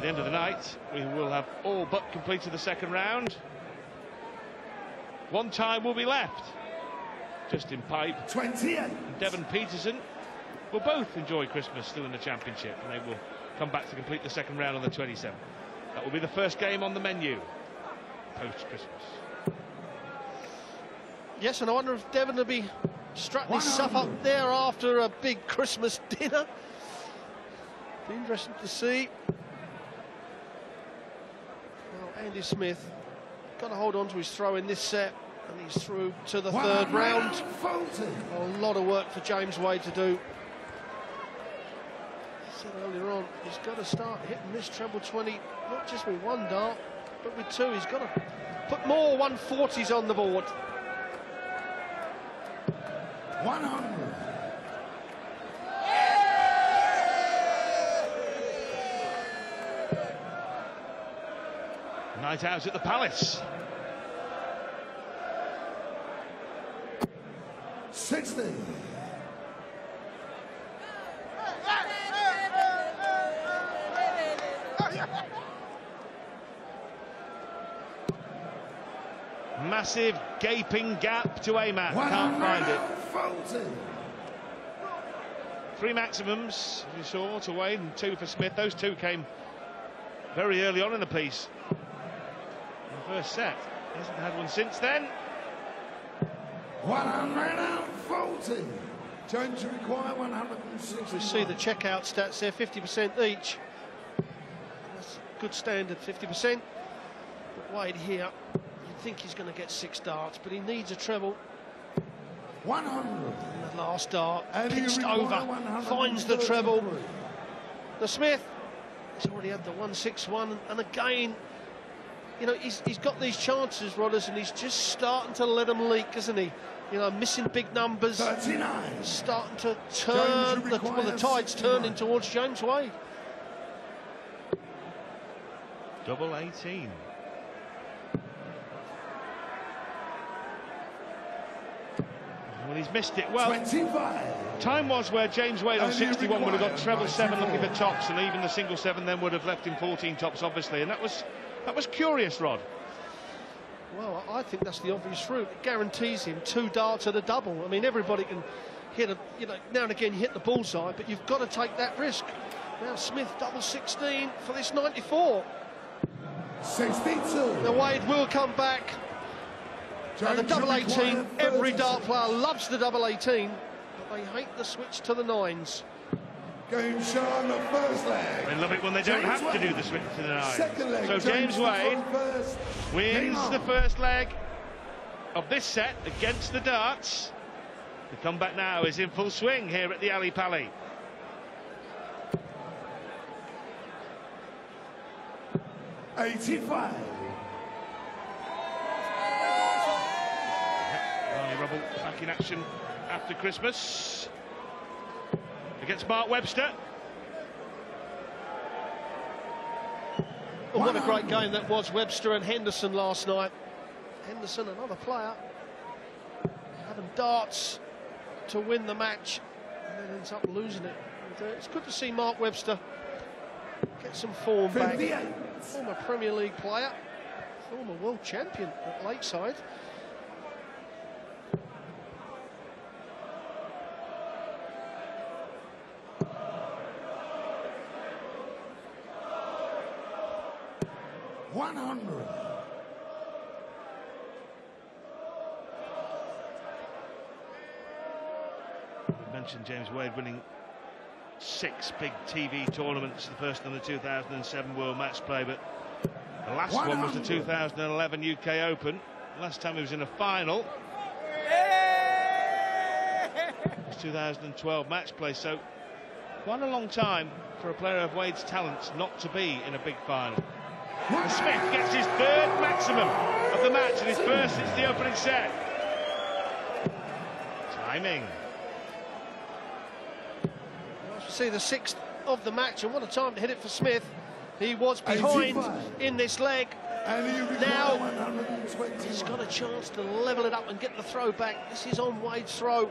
the end of the night, we will have all but completed the second round. One time will be left. Justin Pipe 28. and Devon Peterson will both enjoy Christmas still in the championship, and they will come back to complete the second round on the 27th. That will be the first game on the menu post-Christmas. Yes, and I wonder if Devon will be strutting his stuff up there after a big Christmas dinner. Be interesting to see. Well, Andy Smith got to hold on to his throw in this set, and he's through to the third round. A lot of work for James Wade to do. I said earlier on, he's got to start hitting this treble 20, not just with one dart, but with two. He's got to put more 140s on the board. 100. Night out at the Palace. 60. Massive gaping gap to aim at. Can't find it. 40. Three maximums, as you saw, to Wade and two for Smith. Those two came very early on in the piece. In the first set. He hasn't had one since then. 140. Going to require 160. We see the checkout stats there, 50% each. That's a good standard, 50%. But Wade here, you'd think he's going to get 6 darts, but he needs a treble. 100. And the last dart, And pitched over, finds the treble. The Smith, he's already had the 161, and again, you know, he's got these chances, Rodders, and he's just starting to let them leak, isn't he? You know, missing big numbers. 39. Starting to turn, the tide's turning towards James Wade. Double 18. Well, he's missed it. Well, 25. time was where James Wade on 61 would have got treble 7 looking for tops, and even the single 7 then would have left him 14 tops, obviously, and that was curious, Rod. Well, I think that's the obvious route. It guarantees him 2 darts at a double. I mean, everybody can hit a, you know, now and again hit the bullseye, but you've got to take that risk. Now Smith double 16 for this 94. 62. Now Wade will come back. And the double 18, every dart player loves the double 18, but they hate the switch to the 9s. Game show on the first leg. They love it when they don't have to do the switch to the 9. Second leg. So James Wade wins the first leg of this set against the darts. The comeback now is in full swing here at the Ali Pali. $85. Barney Rubble back in action after Christmas against Mark Webster. Oh, what a great game that was, Webster and Henderson last night. Henderson, another player, having darts to win the match, and then ends up losing it. And, it's good to see Mark Webster get some form back. Former Premier League player, former world champion at Lakeside. Mentioned James Wade winning 6 big TV tournaments, the first in the 2007 World Match Play, but the last one was the 2011 UK Open. Last time he was in a final was 2012 Match Play, so quite a long time for a player of Wade's talents not to be in a big final. And Smith gets his 3rd maximum of the match and his first since the opening set. Timing. See the 6th of the match, and what a time to hit it for Smith. He was behind in this leg. Now he's got a chance to level it up and get the throw back. This is on Wade's throw.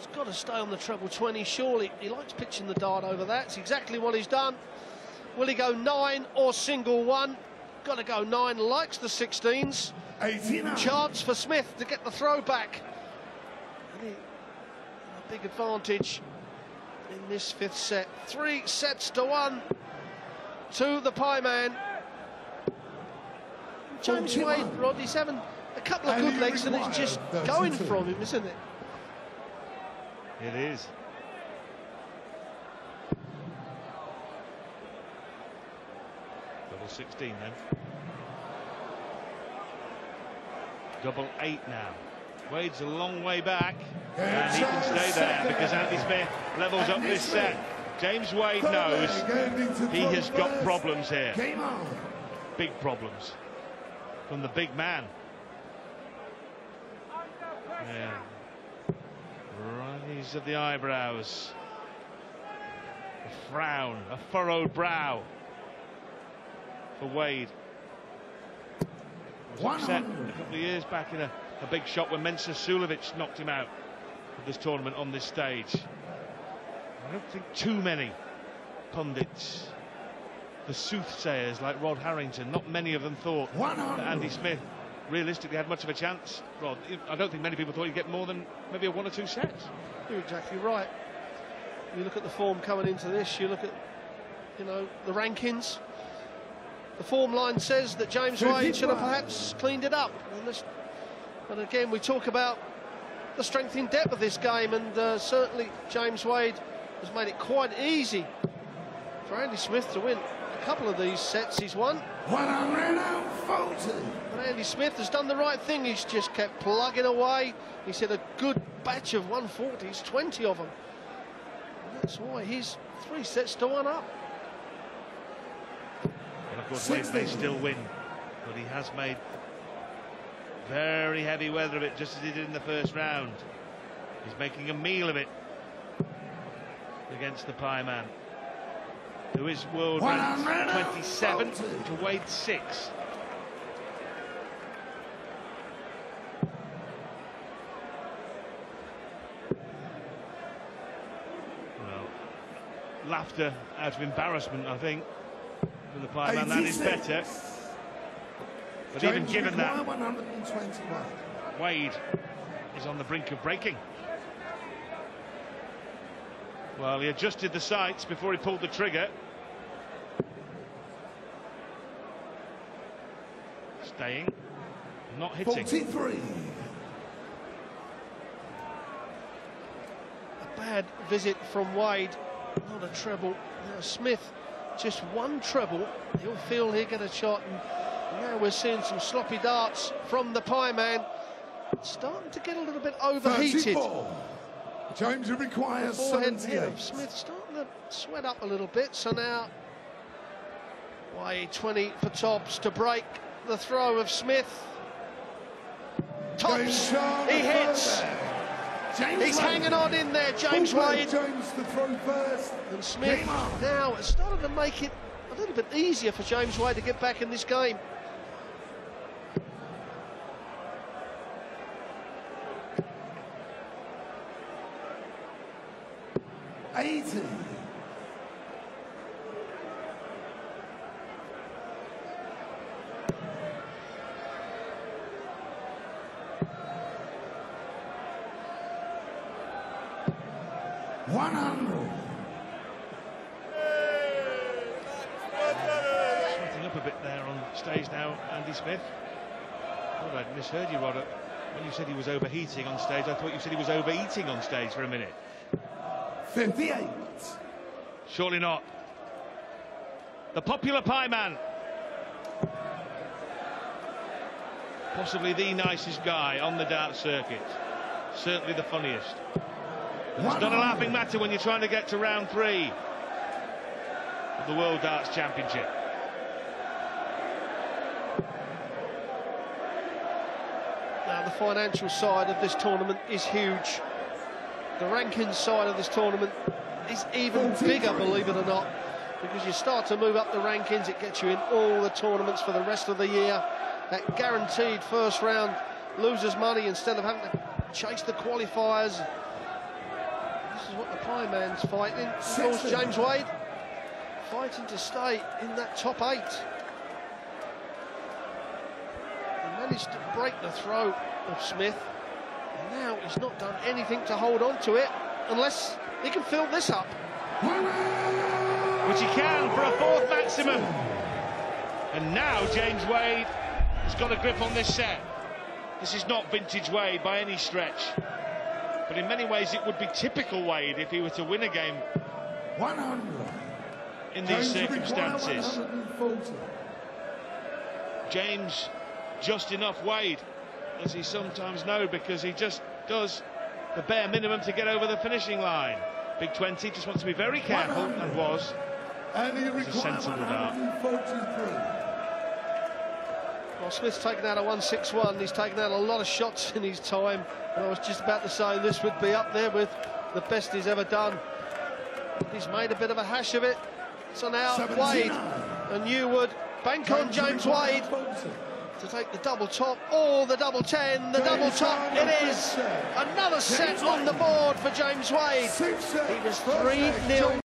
He's got to stay on the treble 20, surely. He likes pitching the dart over that. It's exactly what he's done. Will he go 9 or single 1? Got to go 9, likes the 16s. 89. Chance for Smith to get the throw back. And a big advantage in this 5th set. 3 sets to 1 to the Pie Man. James Wade, Rod, he's having a couple of good legs and it's just going from him, isn't it? It is. Double 16 then. Double 8 now. Wade's a long way back, and he can stay there because Andy Smith levels up this set. James Wade knows he has got problems here. Big problems from the big man. Yeah. Raise of the eyebrows. A frown, a furrowed brow for Wade. Was upset a couple of years back in a big shot when Mensah Suljovic knocked him out of this tournament on this stage. I don't think too many pundits, the soothsayers like Rod Harrington, not many of them thought that Andy Smith realistically had much of a chance. Rod, I don't think many people thought he'd get more than maybe a 1 or 2 sets. You're exactly right. You look at the form coming into this, you look at, you know, the rankings. The form line says that James Wade should have perhaps cleaned it up. But again, we talk about the strength in depth of this game, and certainly James Wade has made it quite easy for Andy Smith to win a couple of these sets he's won. 140. But Andy Smith has done the right thing. He's just kept plugging away. He's hit a good batch of 140s, 20 of them. And that's why he's 3 sets to 1 up. And of course, Wade may still win, but he has made very heavy weather of it, just as he did in the first round. He's making a meal of it against the Pie Man, who is world ranked 27 to Wade 6. Well, laughter out of embarrassment, I think, for the Pie Man. That is better. But James, even given that, 121. Wade is on the brink of breaking. Well, he adjusted the sights before he pulled the trigger. Staying, not hitting. 43. A bad visit from Wade, not a treble. Now Smith, just 1 treble. He'll feel he'll get a shot, and now we're seeing some sloppy darts from the Pie Man. Starting to get a little bit overheated. 34. James requires 78. Smith starting to sweat up a little bit, so now Wade 20 for tops to break the throw of Smith. Tops, he hits. He's hanging on in there, James Wade. James to throw first. And Smith now has started to make it a little bit easier for James Wade to get back in this game. Sweating up a bit there on stage now, Andy Smith. I thought I'd misheard you, Robert. When you said he was overheating on stage, I thought you said he was overeating on stage for a minute. 58. Surely not. The popular Pie Man. Possibly the nicest guy on the dart circuit. Certainly the funniest. It's not a laughing matter when you're trying to get to round 3 of the World Darts Championship. Now the financial side of this tournament is huge. The rankings side of this tournament is even bigger, believe it or not, because you start to move up the rankings, it gets you in all the tournaments for the rest of the year. That guaranteed first round losers money instead of having to chase the qualifiers. is what the pie man's fighting. Of course, James Wade fighting to stay in that top 8. He managed to break the throw of Smith, and now he's not done anything to hold on to it unless he can fill this up. Which he can for a 4th maximum. And now James Wade has got a grip on this set. This is not vintage Wade by any stretch, but in many ways it would be typical Wade if he were to win a game 100 in these circumstances. James just enough Wade, as he sometimes knows, because he just does the bare minimum to get over the finishing line. Big 20 just wants to be very careful, and was. And he It's a sensible dart. Well, Smith's taken out a 161. He's taken out a lot of shots in his time, and I was just about to say this would be up there with the best he's ever done. He's made a bit of a hash of it. So now 79. Wade and you would bank on James Wade to take the double top or the double 10. The double top it is. Another set on the board for James Wade. He was 3-0.